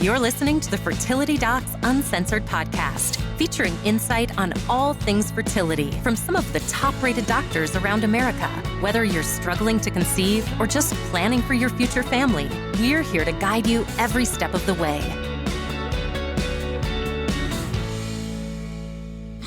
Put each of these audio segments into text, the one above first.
You're listening to the Fertility Docs Uncensored podcast, featuring insight on all things fertility from some of the top-rated doctors around America. Whether you're struggling to conceive or just planning for your future family, we're here to guide you every step of the way.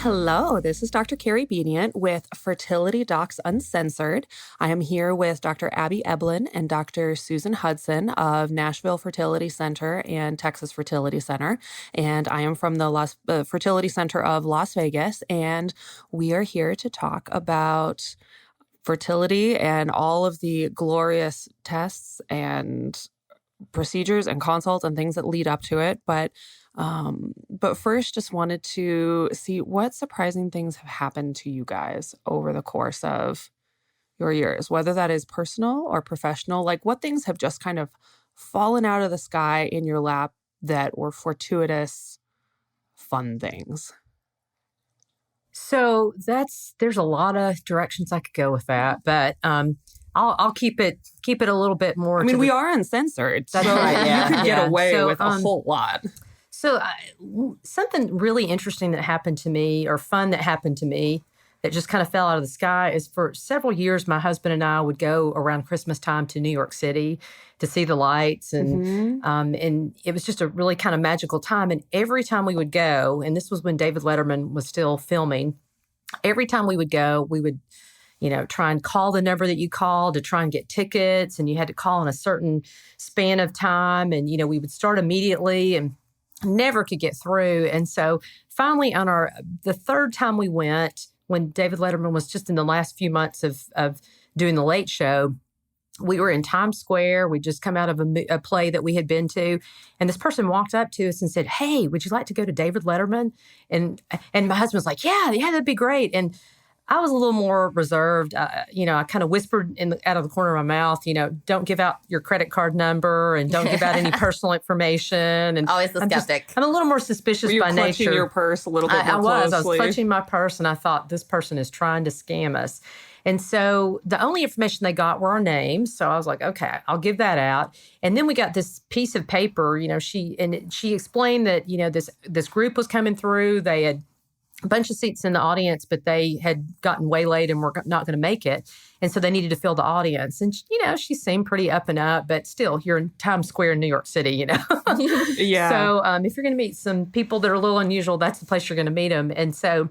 Hello, this is Dr. Carrie Bedient with Fertility Docs Uncensored. I am here with Dr. Abby Eblen and Dr. Susan Hudson of Nashville Fertility Center and Texas Fertility Center. And I am from the Fertility Center of Las Vegas. And we are here to talk about fertility and all of the glorious tests and procedures and consults and things that lead up to it. But first, just wanted to see what surprising things have happened to you guys over the course of your years, whether that is personal or professional. Like, what things have just kind of fallen out of the sky in your lap that were fortuitous, fun things? So there's a lot of directions I could go with that, but I'll keep it a little bit more. I mean, we are uncensored, That's so right, yeah, you could get away with a um, whole lot. So something really interesting that happened to me, or fun that happened to me, that just kind of fell out of the sky is for several years, my husband and I would go around Christmas time to New York City to see the lights. And it was just a really kind of magical time. And every time we would go, and this was when David Letterman was still filming, every time we would go, we would, try and call the number that you called to try and get tickets. And you had to call in a certain span of time. And, we would start immediately and never could get through. And so finally on the third time we went, when David Letterman was just in the last few months of doing the Late Show, we were in Times Square. We'd just come out of a play that we had been to. And this person walked up to us and said, "Hey, would you like to go to David Letterman?" And my husband was like, yeah, that'd be great. And I was a little more reserved. I kind of whispered out of the corner of my mouth, don't give out your credit card number and don't give out any personal information. And always the skeptic. I'm a little more suspicious by nature. Were you clutching your purse a little bit more closely? I was clutching my purse, and I thought, this person is trying to scam us. And so the only information they got were our names. So I was like, okay, I'll give that out. And then we got this piece of paper. She explained that this group was coming through. They had a bunch of seats in the audience, but they had gotten waylaid and were not going to make it. And so they needed to fill the audience. And, she seemed pretty up and up, but still, you're in Times Square in New York City, Yeah. So if you're going to meet some people that are a little unusual, that's the place you're going to meet them. And so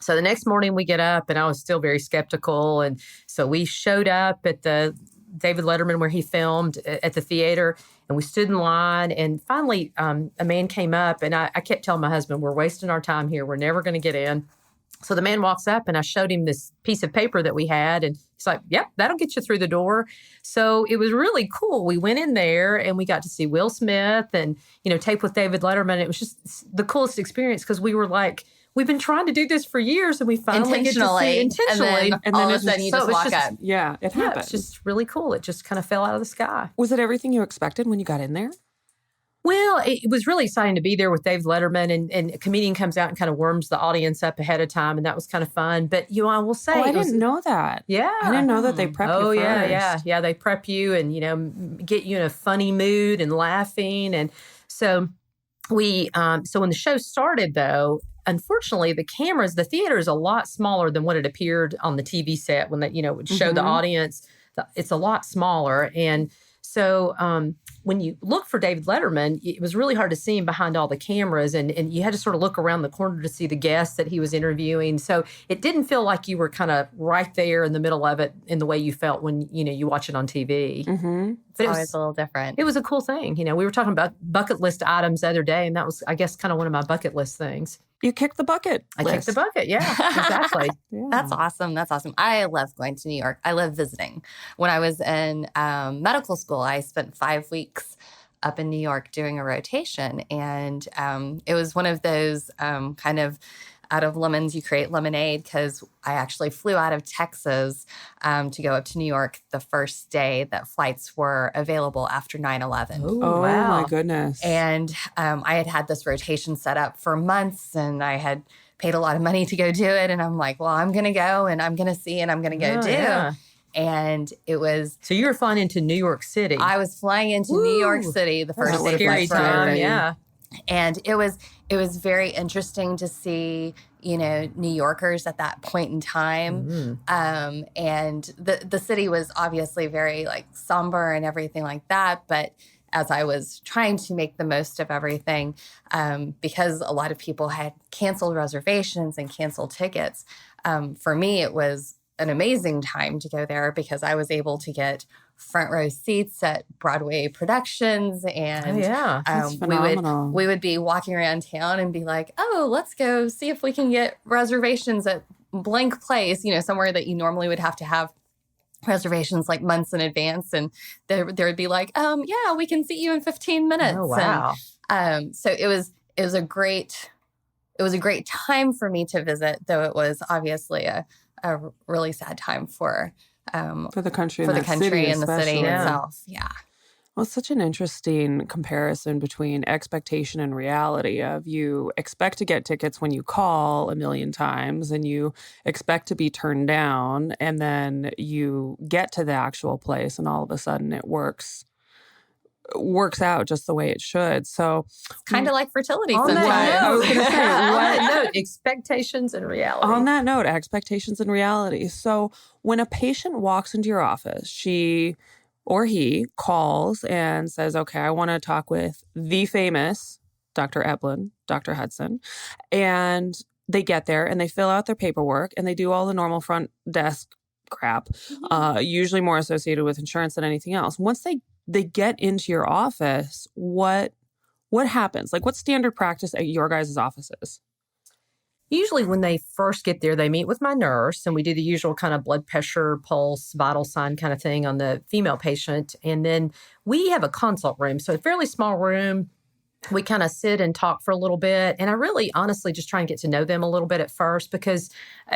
the next morning we get up, and I was still very skeptical. And so we showed up at the David Letterman where he filmed at the theater, and we stood in line. And finally, a man came up, and I kept telling my husband, we're wasting our time here. We're never going to get in. So the man walks up, and I showed him this piece of paper that we had, and he's like, yep, that'll get you through the door. So it was really cool. We went in there, and we got to see Will Smith and, tape with David Letterman. It was just the coolest experience, because we were like, we've been trying to do this for years, and we finally get to see intentionally. And then all of a sudden you just walk up. Yeah, it happened. It's just really cool. It just kind of fell out of the sky. Was it everything you expected when you got in there? Well, it was really exciting to be there with David Letterman, and a comedian comes out and kind of warms the audience up ahead of time, and that was kind of fun. But, I will say... I didn't know that. Yeah. I didn't know that they prep you first. Yeah. They prep you and, get you in a funny mood and laughing. And so so when the show started, though, unfortunately, the theater is a lot smaller than what it appeared on the TV set when that, would show the audience. It's a lot smaller. And so when you look for David Letterman, it was really hard to see him behind all the cameras, and you had to sort of look around the corner to see the guests that he was interviewing. So it didn't feel like you were kind of right there in the middle of it in the way you felt when, you watch it on TV. Mm-hmm. But it was a little different. It was a cool thing. We were talking about bucket list items the other day, and that was, I guess, kind of one of my bucket list things. You kicked the bucket. I kicked the bucket. Yeah, exactly. Yeah. That's awesome. I love going to New York. I love visiting. When I was in medical school, I spent 5 weeks up in New York doing a rotation. And it was one of those kind of out of lemons, you create lemonade, because I actually flew out of Texas to go up to New York the first day that flights were available after 9/11. Oh, wow. My goodness. And I had this rotation set up for months, and I had paid a lot of money to go do it. And I'm like, well, I'm going to go, and I'm going to see, and I'm going to go do. Yeah. And it was. So you were flying into New York City. I was flying into New York City the first day. Scary time, yeah. And it was very interesting to see, New Yorkers at that point in time. And the city was obviously very somber and everything like that. But as I was trying to make the most of everything, because a lot of people had canceled reservations and canceled tickets, for me, it was an amazing time to go there because I was able to get front row seats at Broadway productions. And we would be walking around town and be like, oh, let's go see if we can get reservations at blank place, somewhere that you normally would have to have reservations months in advance. And there would be yeah, we can seat you in 15 minutes. Oh, wow. And, so it was a great time for me to visit, though it was obviously a really sad time for the country, and the city itself. Yeah. Well, it's such an interesting comparison between expectation and reality of you expect to get tickets when you call a million times and you expect to be turned down, and then you get to the actual place and all of a sudden it works out just the way it should. So it's kind of like fertility sometimes. I was going to say, on that note, expectations and reality. On that note, expectations and reality. So when a patient walks into your office, she or he calls and says, okay, I want to talk with the famous Dr. Eblen, Dr. Hudson. And they get there and they fill out their paperwork and they do all the normal front desk crap, usually more associated with insurance than anything else. Once they get into your office, what happens? What's standard practice at your guys' offices? Usually when they first get there, they meet with my nurse and we do the usual kind of blood pressure, pulse, vital sign kind of thing on the female patient. And then we have a consult room. So a fairly small room. We kind of sit and talk for a little bit. And I really honestly just try and get to know them a little bit at first because,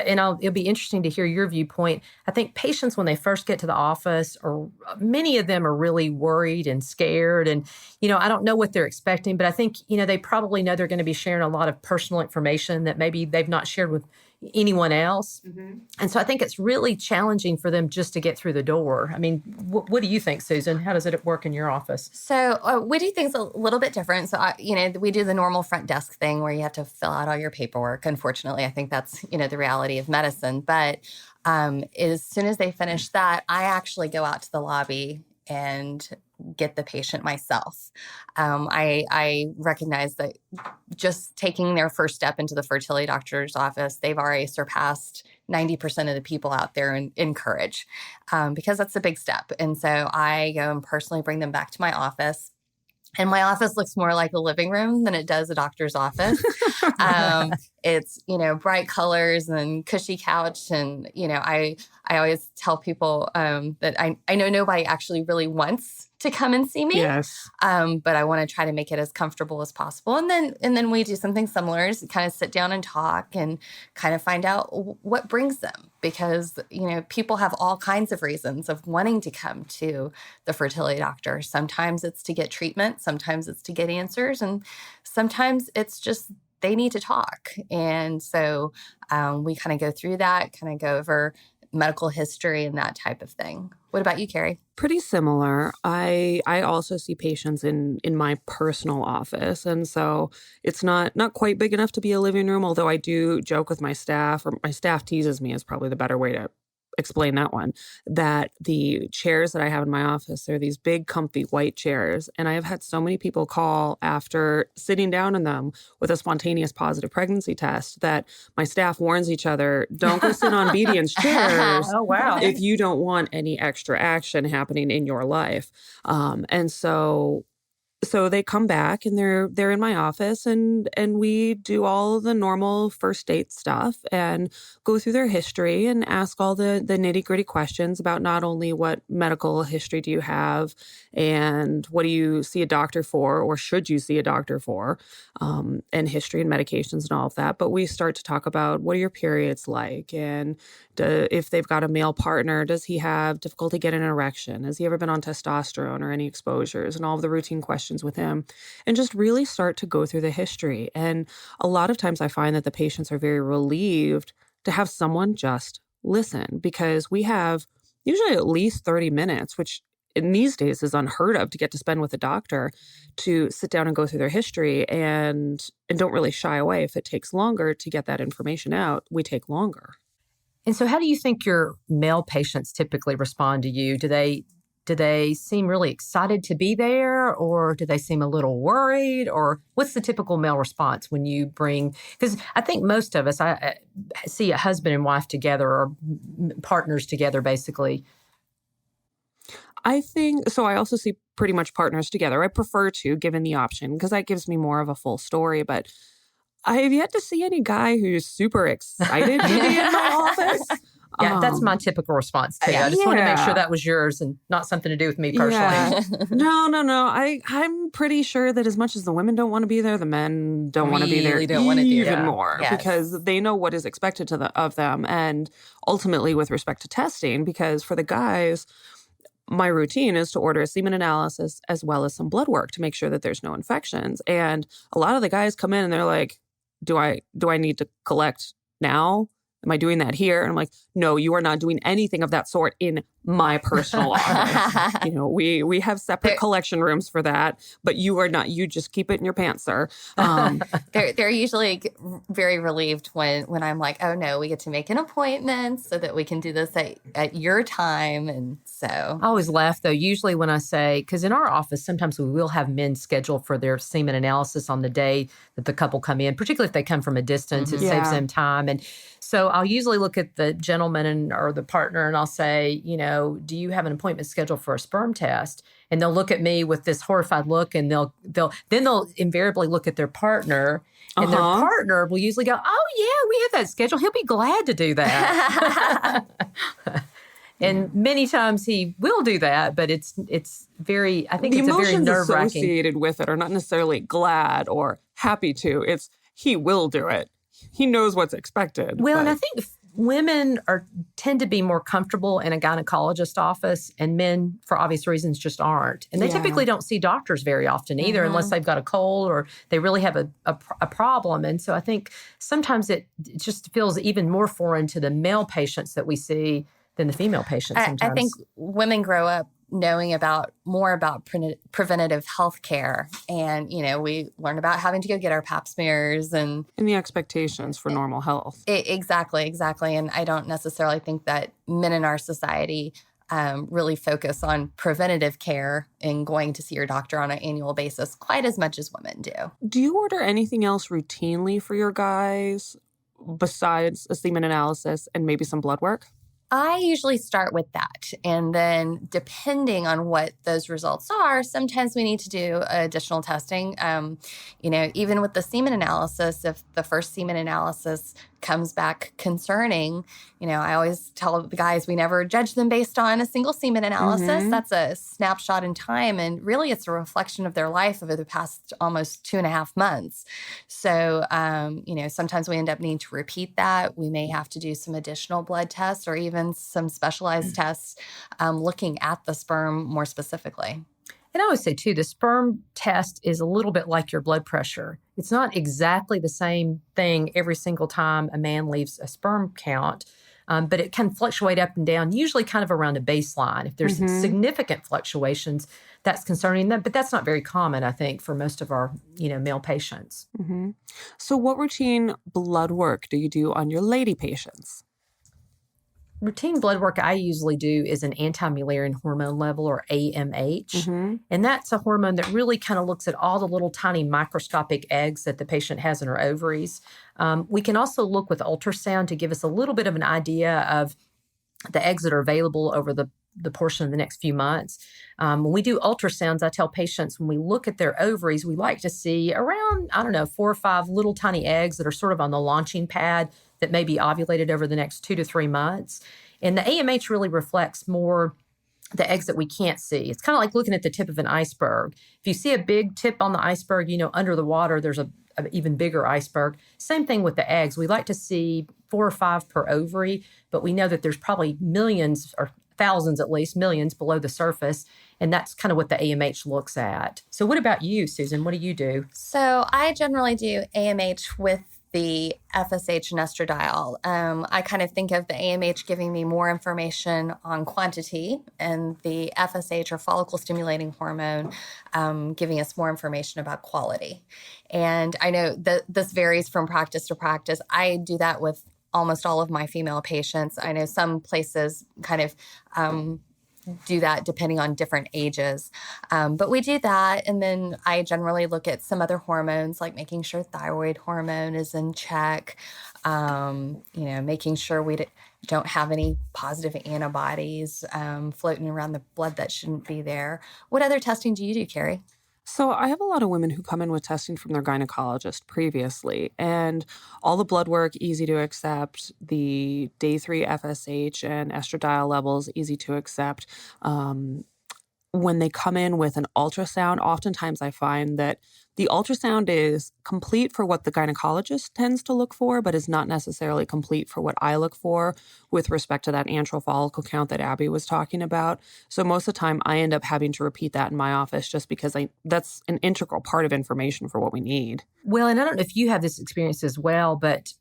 it'll be interesting to hear your viewpoint. I think patients, when they first get to the office, or many of them are really worried and scared. And, I don't know what they're expecting, but I think, they probably know they're going to be sharing a lot of personal information that maybe they've not shared with anyone else. Mm-hmm. And so I think it's really challenging for them just to get through the door. I mean, what do you think, Susan? How does it work in your office? So we do things a little bit different. So, we do the normal front desk thing where you have to fill out all your paperwork. Unfortunately, I think that's, the reality of medicine. But as soon as they finish that, I actually go out to the lobby and get the patient myself. I recognize that just taking their first step into the fertility doctor's office, they've already surpassed 90% of the people out there in courage, because that's a big step. And so I go and personally bring them back to my office. And my office looks more like a living room than it does a doctor's office. It's, bright colors and cushy couch. And, I always tell people that I know nobody actually really wants to come and see me. Yes. But I want to try to make it as comfortable as possible. And then we do something similar, is kind of sit down and talk and kind of find out what brings them. Because, people have all kinds of reasons of wanting to come to the fertility doctor. Sometimes it's to get treatment. Sometimes it's to get answers. And sometimes it's just they need to talk. And so we kind of go through that, kind of go over medical history and that type of thing. What about you, Carrie? Pretty similar. I also see patients in my personal office. And so it's not quite big enough to be a living room, although I do joke with my staff, or my staff teases me is probably the better way to explain that one, that the chairs that I have in my office, they're these big, comfy white chairs. And I have had so many people call after sitting down in them with a spontaneous positive pregnancy test that my staff warns each other, don't go sit on Bedient's chairs. Oh, wow. If you don't want any extra action happening in your life. And so they come back and they're in my office and we do all the normal first date stuff and go through their history and ask all the nitty-gritty questions about not only what medical history do you have and what do you see a doctor for, or should you see a doctor for, and history and medications and all of that. But we start to talk about, what are your periods like? And if they've got a male partner, does he have difficulty getting an erection? Has he ever been on testosterone or any exposures? And all of the routine questions with him, and just really start to go through the history. And a lot of times I find that the patients are very relieved to have someone just listen, because we have usually at least 30 minutes, which in these days is unheard of to get to spend with a doctor to sit down and go through their history and don't really shy away. If it takes longer to get that information out, we take longer. And so how do you think your male patients typically respond to you? Do they seem really excited to be there, or do they seem a little worried? Or what's the typical male response when you bring, because I think most of us, I see a husband and wife together or partners together, basically. I think, so I also see pretty much partners together. I prefer to, given the option, because that gives me more of a full story. But I have yet to see any guy who's super excited to be in the office. Yeah, that's my typical response too. I just want to make sure that was yours and not something to do with me personally. Yeah. No. I'm pretty sure that as much as the women don't want to be there, the men don't want to be there even more because they know what is expected of them. And ultimately with respect to testing, because for the guys, my routine is to order a semen analysis as well as some blood work to make sure that there's no infections. And a lot of the guys come in and they're like, do I need to collect now? Am I doing that here? And I'm like, no, you are not doing anything of that sort in my personal office. We have separate collection rooms for that, but you are not. You just keep it in your pants, sir. They're usually very relieved when I'm like, oh no, we get to make an appointment so that we can do this at your time. And so I always laugh though. Usually when I say, because in our office, sometimes we will have men scheduled for their semen analysis on the day that the couple come in, particularly if they come from a distance, it saves them time. And so I'll usually look at the gentleman or the partner and I'll say, do you have an appointment scheduled for a sperm test? And they'll look at me with this horrified look and they'll invariably look at their partner and their partner will usually go, oh yeah, we have that scheduled. He'll be glad to do that. And many times he will do that, but it's very, I think it's a very nerve-wracking. The emotions associated with it are not necessarily glad or happy to. It's he will do it. He knows what's expected. Well, and I think women tend to be more comfortable in a gynecologist office, and men, for obvious reasons, just aren't. And they typically don't see doctors very often either, unless they've got a cold or they really have a problem. And so I think sometimes it just feels even more foreign to the male patients that we see than the female patients sometimes. I think women grow up knowing more about preventative health care. And, we learn about having to go get our pap smears and the expectations for normal health. Exactly. And I don't necessarily think that men in our society really focus on preventative care and going to see your doctor on an annual basis quite as much as women do. Do you order anything else routinely for your guys besides a semen analysis and maybe some blood work? I usually start with that. And then depending on what those results are, sometimes we need to do additional testing. Even with the semen analysis, if the first semen analysis comes back concerning, I always tell the guys we never judge them based on a single semen analysis. That's a snapshot in time. And really it's a reflection of their life over the past almost 2.5 months. So, sometimes we end up needing to repeat that. We may have to do some additional blood tests or even some specialized tests looking at the sperm more specifically. And I always say, too, the sperm test is a little bit like your blood pressure. It's not exactly the same thing every single time a man leaves a sperm count, but it can fluctuate up and down, usually kind of around a baseline. If there's significant fluctuations, that's concerning them, but that's not very common, I think, for most of our, male patients. So what routine blood work do you do on your lady patients? Routine blood work I usually do is an anti-Mullerian hormone level, or AMH. And that's a hormone that really kind of looks at all the little tiny microscopic eggs that the patient has in her ovaries. We can also look with ultrasound to give us a little bit of an idea of the eggs that are available over the portion of the next few months. When we do ultrasounds, I tell patients when we look at their ovaries, we like to see around, 4 or 5 little tiny eggs that are sort of on the launching pad that may be ovulated over the next 2 to 3 months. And the AMH really reflects more the eggs that we can't see. It's kind of like looking at the tip of an iceberg. If you see a big tip on the iceberg, under the water, there's an even bigger iceberg. Same thing with the eggs. We like to see 4 or 5 per ovary, but we know that there's probably millions or thousands, at least millions below the surface. And that's kind of what the AMH looks at. So what about you, Susan? What do you do? So I generally do AMH with the FSH and estradiol. I kind of think of the AMH giving me more information on quantity, and the FSH, or follicle stimulating hormone, giving us more information about quality. And I know that this varies from practice to practice. I do that with almost all of my female patients. I know some places kind of do that depending on different ages. But we do that. And then I generally look at some other hormones, like making sure thyroid hormone is in check, making sure we don't have any positive antibodies floating around the blood that shouldn't be there. What other testing do you do, Carrie? So I have a lot of women who come in with testing from their gynecologist previously, and all the blood work, easy to accept, the day 3 FSH and estradiol levels, easy to accept. When they come in with an ultrasound, oftentimes I find that the ultrasound is complete for what the gynecologist tends to look for, but is not necessarily complete for what I look for with respect to that antral follicle count that Abby was talking about. So most of the time I end up having to repeat that in my office just because that's an integral part of information for what we need. Well, and I don't know if you have this experience as well, but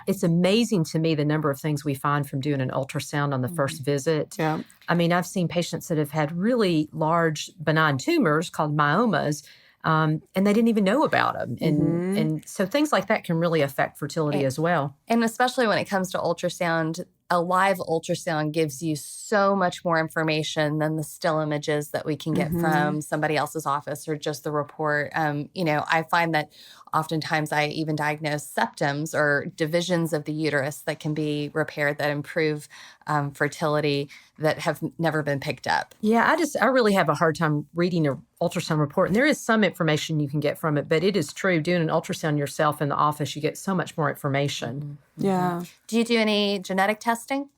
it's amazing to me the number of things we find from doing an ultrasound on the first visit. Yeah. I mean, I've seen patients that have had really large benign tumors called myomas, and they didn't even know about them. And so things like that can really affect fertility as well. And especially when it comes to ultrasound, a live ultrasound gives you so much more information than the still images that we can get from somebody else's office or just the report. I find that oftentimes I even diagnose septums or divisions of the uterus that can be repaired that improve fertility that have never been picked up. Yeah, I really have a hard time reading an ultrasound report. And there is some information you can get from it, but it is true. Doing an ultrasound yourself in the office, you get so much more information. Yeah. Do you do any genetic testing?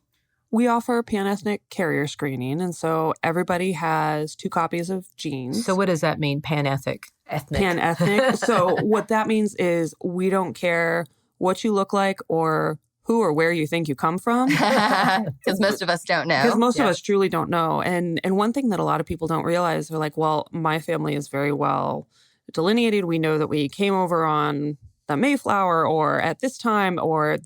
We offer pan-ethnic carrier screening, and so everybody has 2 copies of genes. So what does that mean, pan-ethnic? Pan-ethnic. So what that means is we don't care what you look like or who or where you think you come from. Because most of us don't know. Because most of us truly don't know. And one thing that a lot of people don't realize, they're like, well, my family is very well delineated. We know that we came over on the Mayflower or at this time, or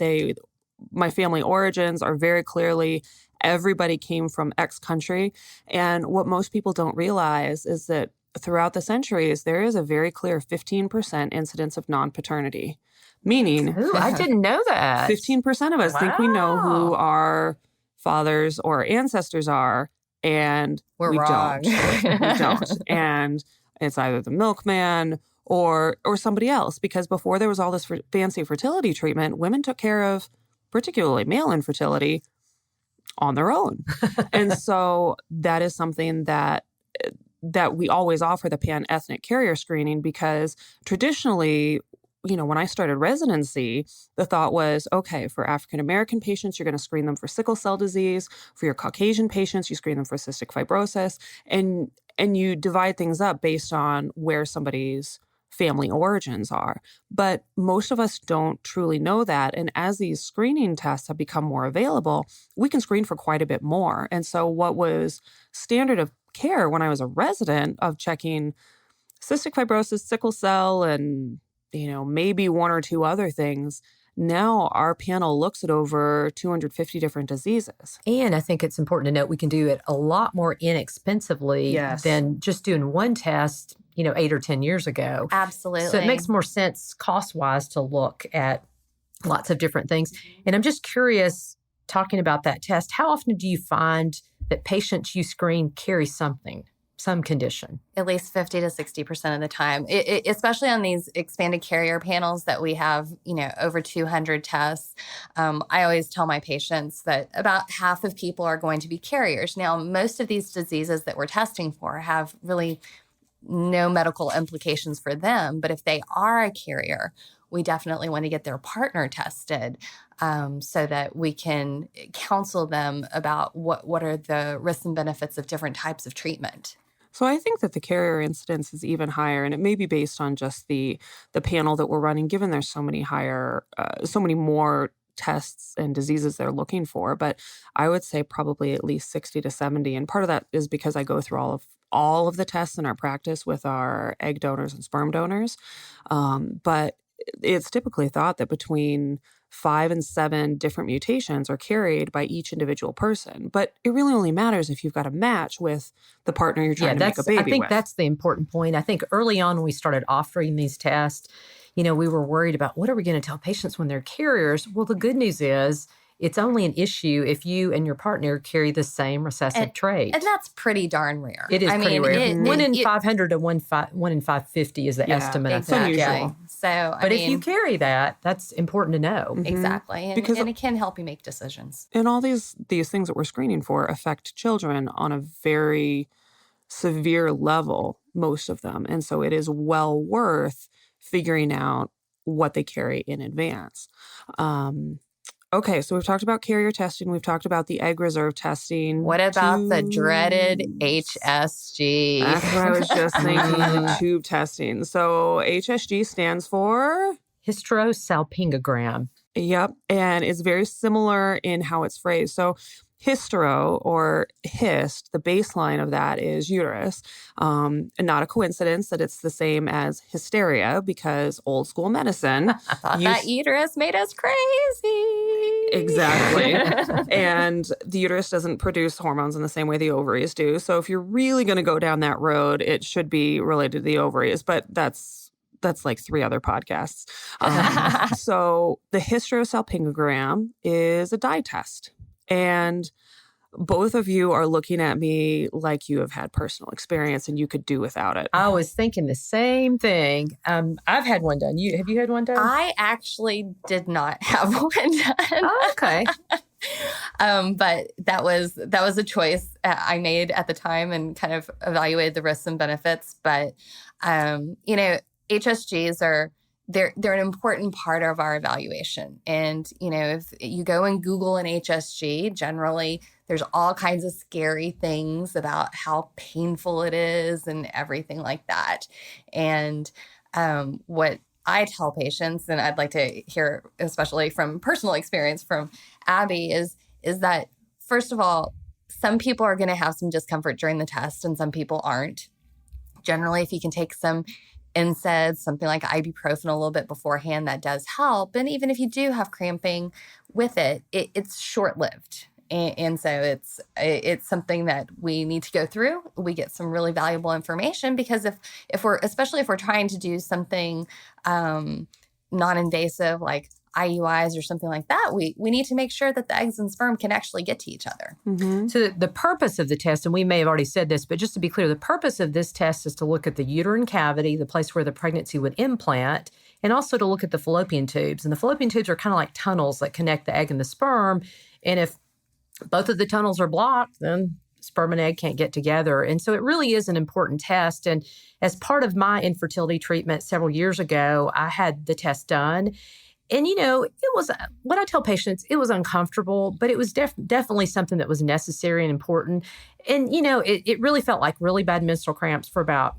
my family origins are very clearly everybody came from X country. And what most people don't realize is that throughout the centuries, there is a very clear 15% incidence of non-paternity. Meaning, Ooh, I didn't know that. 15% of us think we know who our fathers or ancestors are, and We're we wrong. don't. We don't. And it's either the milkman or somebody else, because before there was all this fancy fertility treatment, women took care of particularly male infertility on their own. And so that is something that we always offer, the pan-ethnic carrier screening, because traditionally, when I started residency, the thought was, okay, for African-American patients, you're going to screen them for sickle cell disease. For your Caucasian patients, you screen them for cystic fibrosis. And you divide things up based on where somebody's family origins are. But most of us don't truly know that. And as these screening tests have become more available, we can screen for quite a bit more. And so what was standard of care when I was a resident of checking cystic fibrosis, sickle cell, and maybe 1 or 2 other things, now our panel looks at over 250 different diseases. And I think it's important to note we can do it a lot more inexpensively than just doing one test, 8 or 10 years ago. Absolutely. So it makes more sense cost-wise to look at lots of different things. And I'm just curious, talking about that test, how often do you find that patients you screen carry something, some condition? At least 50 to 60% of the time, especially on these expanded carrier panels that we have, over 200 tests. I always tell my patients that about half of people are going to be carriers. Now, most of these diseases that we're testing for have really no medical implications for them. But if they are a carrier, we definitely want to get their partner tested so that we can counsel them about what are the risks and benefits of different types of treatment. So I think that the carrier incidence is even higher, and it may be based on just the panel that we're running, given there's so many more tests and diseases they're looking for. But I would say probably at least 60 to 70. And part of that is because I go through all of the tests in our practice with our egg donors and sperm donors. But it's typically thought that between 5 and 7 different mutations are carried by each individual person. But it really only matters if you've got a match with the partner you're trying to make a baby with. I think that's the important point. I think early on when we started offering these tests, we were worried about what are we going to tell patients when they're carriers? Well, the good news is it's only an issue if you and your partner carry the same recessive trait. And that's pretty darn rare. It is pretty rare. 1 in 500 to 1 in 550 is the estimate. Exactly. It's unusual. So, but if you carry that, that's important to know. Mm-hmm. Exactly. And it can help you make decisions. And all these things that we're screening for affect children on a very severe level, most of them. And so it is well worth figuring out what they carry in advance. Okay, so we've talked about carrier testing. We've talked about the egg reserve testing. What about the dreaded HSG? That's what I was just thinking, the tube testing. So HSG stands for? Hysterosalpingogram. Yep, and it's very similar in how it's phrased. So hystero or hist, the baseline of that is uterus. And not a coincidence that it's the same as hysteria because old school medicine. I thought that uterus made us crazy. Exactly. And the uterus doesn't produce hormones in the same way the ovaries do. So if you're really going to go down that road, it should be related to the ovaries. But that's like 3 other podcasts. So the hysterosalpingogram is a dye test. And both of you are looking at me like you have had personal experience and you could do without it. I was thinking the same thing. I've had one done. Have you had one done? I actually did not have one done. Oh, okay. But that was a choice I made at the time and kind of evaluated the risks and benefits. But HSGs are they're an important part of our evaluation. And, if you go and Google an HSG, generally there's all kinds of scary things about how painful it is and everything like that. And what I tell patients, and I'd like to hear, especially from personal experience from Abby, is that, first of all, some people are going to have some discomfort during the test and some people aren't. Generally, if you can take some NSAIDs, something like ibuprofen a little bit beforehand, that does help. And even if you do have cramping with it's short-lived. And so it's something that we need to go through. We get some really valuable information because if we're trying to do something non-invasive like IUIs or something like that, we need to make sure that the eggs and sperm can actually get to each other. Mm-hmm. So the purpose of the test, and we may have already said this, but just to be clear, the purpose of this test is to look at the uterine cavity, the place where the pregnancy would implant, and also to look at the fallopian tubes. And the fallopian tubes are kind of like tunnels that connect the egg and the sperm. And if both of the tunnels are blocked, then sperm and egg can't get together. And so it really is an important test. And as part of my infertility treatment several years ago, I had the test done. And, it was, what I tell patients, it was uncomfortable, but it was definitely something that was necessary and important. And, it really felt like really bad menstrual cramps for about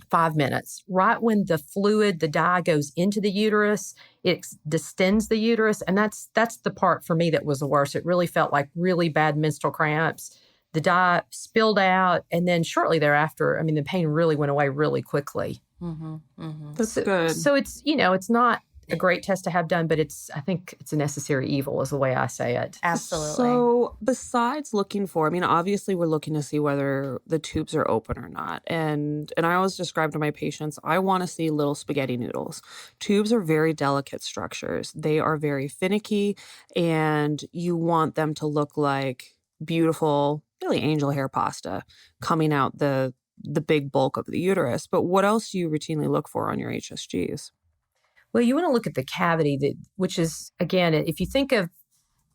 5 minutes. Right when the fluid, the dye goes into the uterus, it distends the uterus. And that's the part for me that was the worst. It really felt like really bad menstrual cramps. The dye spilled out. And then shortly thereafter, the pain really went away really quickly. Mm-hmm, mm-hmm. That's good. So it's, it's not a great test to have done, but I think it's a necessary evil is the way I say it. Absolutely. So besides looking for, obviously we're looking to see whether the tubes are open or not. And I always describe to my patients, I want to see little spaghetti noodles. Tubes are very delicate structures. They are very finicky and you want them to look like beautiful, really angel hair pasta coming out the big bulk of the uterus. But what else do you routinely look for on your HSGs? Well, you want to look at the cavity, which is, again, if you think of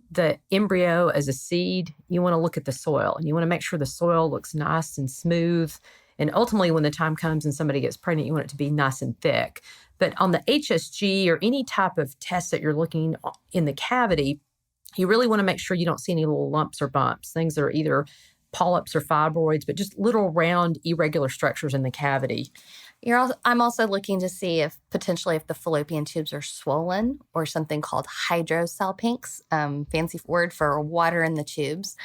the embryo as a seed, you want to look at the soil. And you want to make sure the soil looks nice and smooth. And ultimately, when the time comes and somebody gets pregnant, you want it to be nice and thick. But on the HSG or any type of test that you're looking in the cavity, you really want to make sure you don't see any little lumps or bumps, things that are either polyps or fibroids, but just little round irregular structures in the cavity. I'm also looking to see if potentially if the fallopian tubes are swollen or something called hydrosalpinx, fancy word for water in the tubes.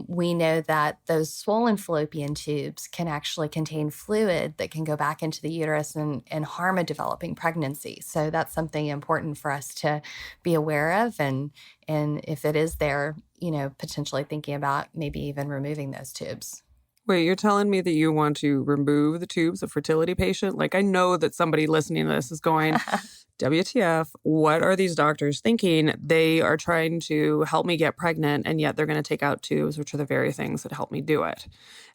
We know that those swollen fallopian tubes can actually contain fluid that can go back into the uterus and harm a developing pregnancy. So that's something important for us to be aware of. And if it is there, potentially thinking about maybe even removing those tubes. Wait, you're telling me that you want to remove the tubes of fertility patient? Like, I know that somebody listening to this is going, WTF, what are these doctors thinking? They are trying to help me get pregnant, and yet they're going to take out tubes, which are the very things that help me do it.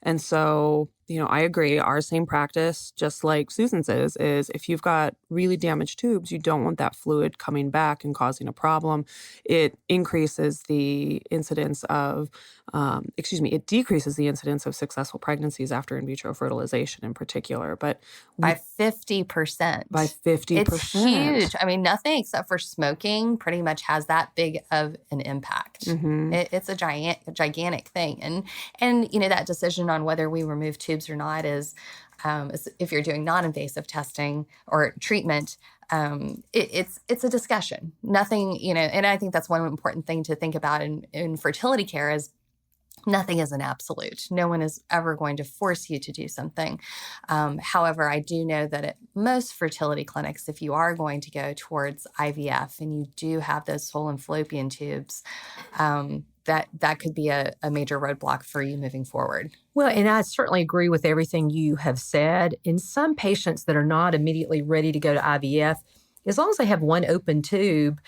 And so, I agree. Our same practice, just like Susan's is if you've got really damaged tubes, you don't want that fluid coming back and causing a problem. It increases the incidence of, it decreases the incidence of successful pregnancies after in vitro fertilization in particular. But by 50%. By 50%. It's huge. I mean, nothing except for smoking pretty much has that big of an impact. Mm-hmm. It's a gigantic thing. And that decision on whether we remove tubes or not is, if you're doing non-invasive testing or treatment, it's a discussion. Nothing, and I think that's one important thing to think about in fertility care is nothing is an absolute. No one is ever going to force you to do something. However, I do know that at most fertility clinics, if you are going to go towards IVF and you do have those swollen fallopian tubes, that could be a major roadblock for you moving forward. Well, and I certainly agree with everything you have said. In some patients that are not immediately ready to go to IVF, as long as they have one open tube,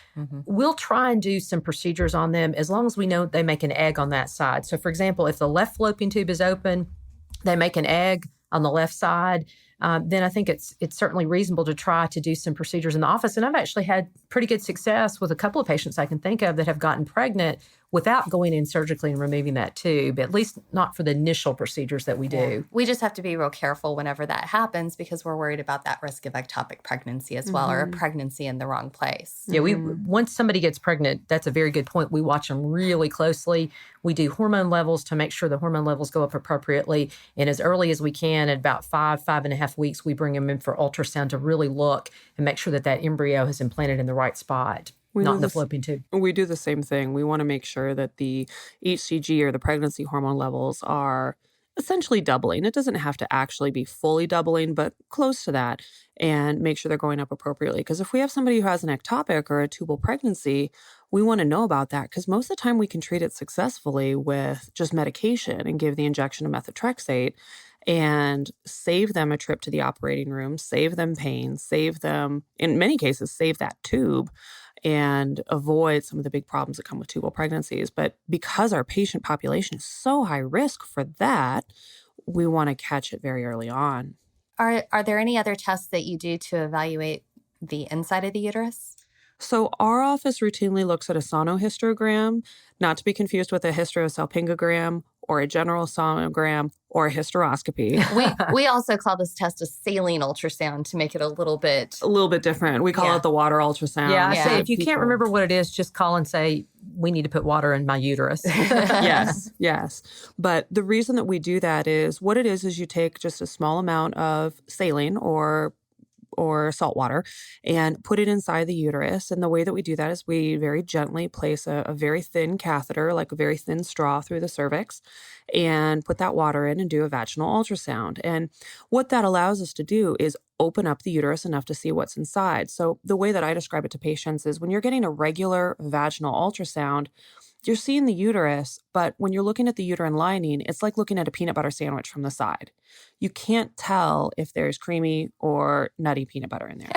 we'll try and do some procedures on them as long as we know they make an egg on that side. So, for example, if the left fallopian tube is open, they make an egg on the left side, then I think it's certainly reasonable to try to do some procedures in the office. And I've actually had pretty good success with a couple of patients I can think of that have gotten pregnant without going in surgically and removing that tube, at least not for the initial procedures that we do. Yeah. We just have to be real careful whenever that happens because we're worried about that risk of ectopic pregnancy as well, or a pregnancy in the wrong place. Yeah, once somebody gets pregnant, that's a very good point. We watch them really closely. We do hormone levels to make sure the hormone levels go up appropriately. And as early as we can, at about 5.5 weeks, we bring them in for ultrasound to really look and make sure that embryo has implanted in the right spot. Not in the fallopian tube. We do the same thing. We want to make sure that the HCG or the pregnancy hormone levels are essentially doubling. It doesn't have to actually be fully doubling, but close to that, and make sure they're going up appropriately. Because if we have somebody who has an ectopic or a tubal pregnancy, we want to know about that because most of the time we can treat it successfully with just medication and give the injection of methotrexate and save them a trip to the operating room, save them pain, save them, in many cases, save that tube and avoid some of the big problems that come with tubal pregnancies. But because our patient population is so high risk for that, we want to catch it very early on. Are there any other tests that you do to evaluate the inside of the uterus? So our office routinely looks at a sonohysterogram, not to be confused with a hysterosalpingogram or a general sonogram or a hysteroscopy. We also call this test a saline ultrasound to make it a little bit different. We call it the water ultrasound. Yeah, I say if you can't remember what it is, just call and say, we need to put water in my uterus. Yes. But the reason that we do that is what it is you take just a small amount of saline or salt water and put it inside the uterus. And the way that we do that is we very gently place a very thin catheter, like a very thin straw through the cervix, and put that water in and do a vaginal ultrasound. And what that allows us to do is open up the uterus enough to see what's inside. So the way that I describe it to patients is when you're getting a regular vaginal ultrasound, you're seeing the uterus, but when you're looking at the uterine lining, it's like looking at a peanut butter sandwich from the side. You can't tell if there's creamy or nutty peanut butter in there.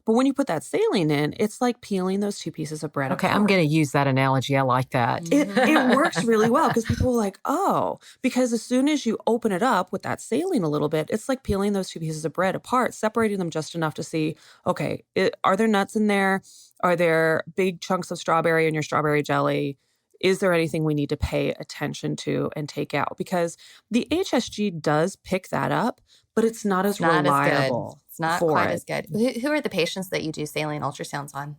But when you put that saline in, it's like peeling those two pieces of bread apart. I'm going to use that analogy. I like that. It works really well because people are like, oh, because as soon as you open it up with that saline a little bit, it's like peeling those two pieces of bread apart, separating them just enough to see, okay, are there nuts in there? Are there big chunks of strawberry in your strawberry jelly? Is there anything we need to pay attention to and take out? Because the HSG does pick that up, but it's not as reliable. It's not quite as good. Who are the patients that you do saline ultrasounds on?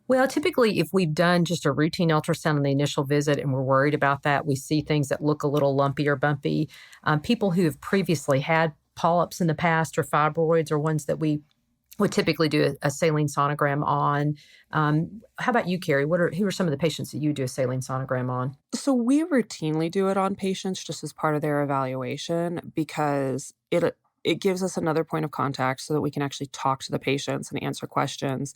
Well, typically, if we've done just a routine ultrasound on the initial visit and we're worried about that, we see things that look a little lumpy or bumpy. People who have previously had polyps in the past or fibroids or ones that we would typically do a saline sonogram on. How about you, Carrie? Who are some of the patients that you do a saline sonogram on? So we routinely do it on patients just as part of their evaluation because it gives us another point of contact so that we can actually talk to the patients and answer questions.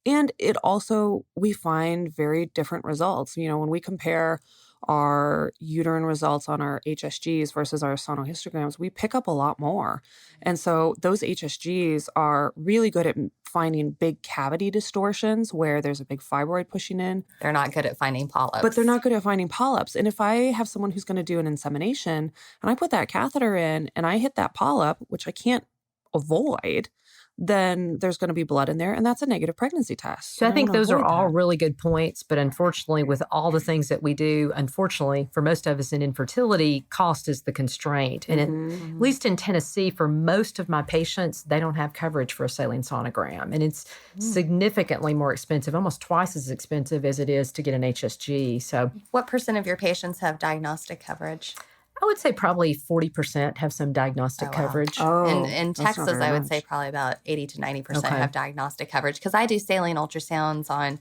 And it also, we find very different results. When we compare our uterine results on our HSGs versus our sonohistograms, we pick up a lot more. And so those HSGs are really good at finding big cavity distortions where there's a big fibroid pushing in. They're not good at finding polyps. But they're not good at finding polyps. And if I have someone who's going to do an insemination and I put that catheter in and I hit that polyp, which I can't avoid, then there's going to be blood in there, and that's a negative pregnancy test. So I think those are all really good points, but unfortunately, with all the things that we do, unfortunately, for most of us in infertility, cost is the constraint. And at least in Tennessee, for most of my patients, they don't have coverage for a saline sonogram, and it's significantly more expensive, almost twice as expensive as it is to get an HSG. So what % of your patients have diagnostic coverage? I would say probably 40% have some diagnostic coverage. In Texas, I would say probably about 80 to 90% have diagnostic coverage because I do saline ultrasounds on,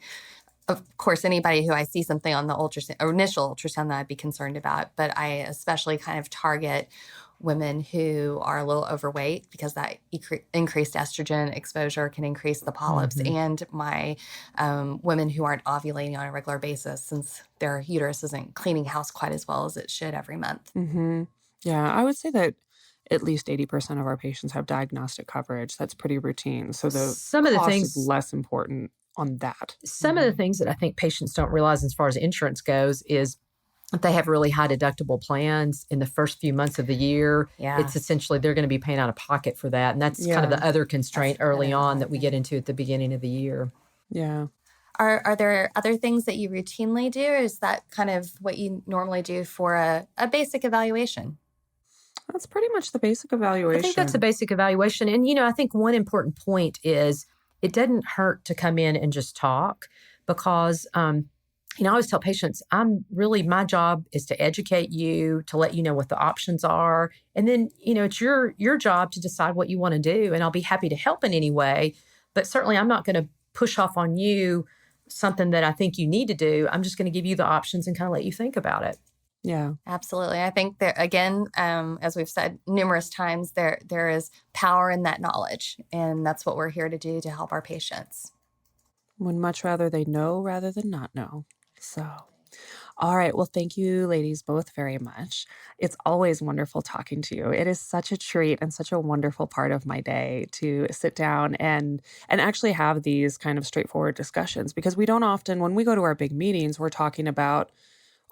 of course, anybody who I see something on the ultrasound or initial ultrasound that I'd be concerned about. But I especially kind of target women who are a little overweight because that increased estrogen exposure can increase the polyps, and my women who aren't ovulating on a regular basis since their uterus isn't cleaning house quite as well as it should every month. Yeah, I would say that at least 80% of our patients have diagnostic coverage. That's pretty routine. So some of the things is less important on that. Some of the things that I think patients don't realize as far as insurance goes is they have really high deductible plans in the first few months of the year. It's essentially they're going to be paying out of pocket for that. And that's kind of the other constraint early on that we get into at the beginning of the year. Yeah. Are there other things that you routinely do, or is that kind of what you normally do for a basic evaluation? That's pretty much the basic evaluation. I think that's a basic evaluation. And, I think one important point is it doesn't hurt to come in and just talk because I always tell patients, my job is to educate you, to let you know what the options are. And then, it's your job to decide what you want to do. And I'll be happy to help in any way. But certainly I'm not going to push off on you something that I think you need to do. I'm just going to give you the options and kind of let you think about it. Yeah, absolutely. I think that, again, as we've said numerous times, there is power in that knowledge. And that's what we're here to do to help our patients. Would much rather they know rather than not know. So, all right. Well, thank you, ladies, both very much. It's always wonderful talking to you. It is such a treat and such a wonderful part of my day to sit down and actually have these kind of straightforward discussions because we don't often, when we go to our big meetings, we're talking about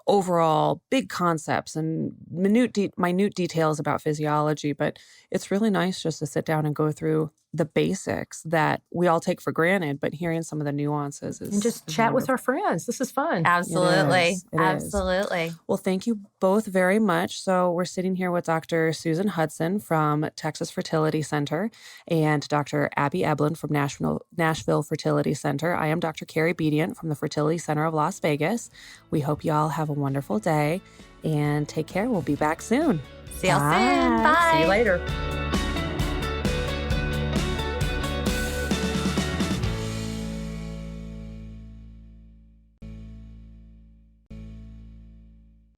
overall big concepts and minute details about physiology, but it's really nice just to sit down and go through the basics that we all take for granted, but hearing some of the nuances and just chat with our friends. This is fun. Absolutely. Absolutely. Well, thank you both very much. So we're sitting here with Dr. Susan Hudson from Texas Fertility Center and Dr. Abby Eblen from Nashville Fertility Center. I am Dr. Carrie Bedient from the Fertility Center of Las Vegas. We hope you all have a wonderful day and take care. We'll be back soon. See y'all soon. Bye. See you later.